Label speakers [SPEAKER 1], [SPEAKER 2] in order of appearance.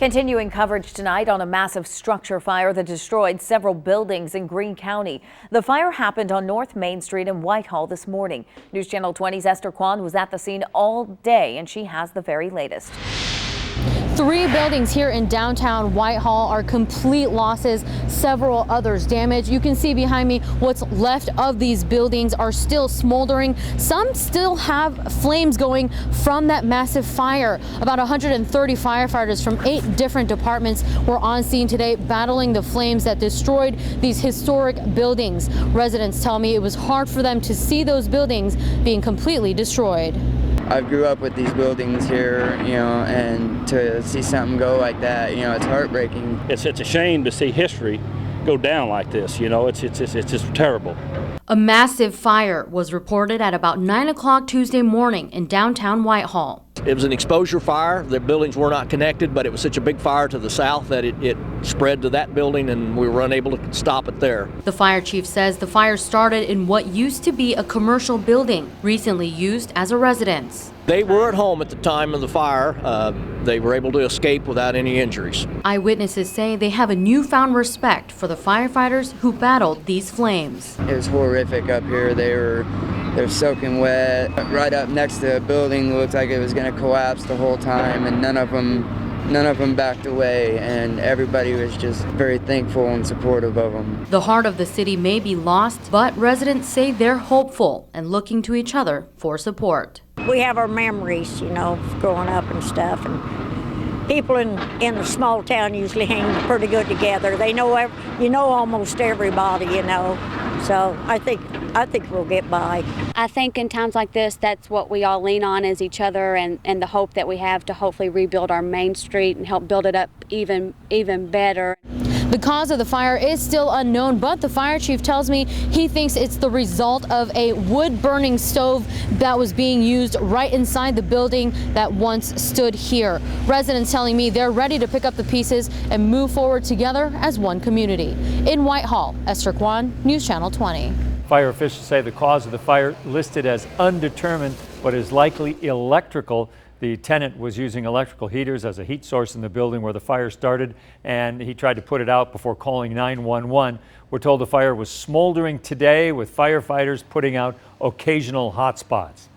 [SPEAKER 1] Continuing coverage tonight on a massive structure fire that destroyed several buildings in Greene County. The fire happened on North Main Street in Whitehall this morning. News Channel 20's Esther Kwan was at the scene all day, and she has the very latest.
[SPEAKER 2] 3 buildings here in downtown Whitehall are complete losses, several others damaged. You can see behind me what's left of these buildings are still smoldering. Some still have flames going from that massive fire. About 130 firefighters from 8 different departments were on scene today battling the flames that destroyed these historic buildings. Residents tell me it was hard for them to see those buildings being completely destroyed.
[SPEAKER 3] I grew up with these buildings here, and to see something go like that, it's heartbreaking.
[SPEAKER 4] It's a shame to see history go down like this. It's just terrible.
[SPEAKER 2] A massive fire was reported at about 9 o'clock Tuesday morning in downtown Whitehall.
[SPEAKER 5] It was an exposure fire. The buildings were not connected, but it was such a big fire to the south that it spread to that building, and we were unable to stop it there.
[SPEAKER 2] The fire chief says the fire started in what used to be a commercial building, recently used as a residence.
[SPEAKER 5] They were at home at the time of the fire. They were able to escape without any injuries.
[SPEAKER 2] Eyewitnesses say they have a newfound respect for the firefighters who battled these flames.
[SPEAKER 3] It was horrific up here. They're soaking wet. Right up next to the building looked like it was going to collapse the whole time, and none of them backed away, and everybody was just very thankful and supportive of them.
[SPEAKER 2] The heart of the city may be lost, but residents say they're hopeful and looking to each other for support.
[SPEAKER 6] We have our memories, growing up and stuff, and people in a small town usually hang pretty good together. They know almost everybody, so I think we'll get by.
[SPEAKER 7] I think in times like this, that's what we all lean on is each other and the hope that we have to hopefully rebuild our Main Street and help build it up even better.
[SPEAKER 2] The cause of the fire is still unknown, but the fire chief tells me he thinks it's the result of a wood-burning stove that was being used right inside the building that once stood here. Residents telling me they're ready to pick up the pieces and move forward together as one community. In Whitehall, Esther Kwan, News Channel 20.
[SPEAKER 8] Fire officials say the cause of the fire listed as undetermined, but is likely electrical. The tenant was using electrical heaters as a heat source in the building where the fire started, and he tried to put it out before calling 911. We're told the fire was smoldering today, with firefighters putting out occasional hot spots.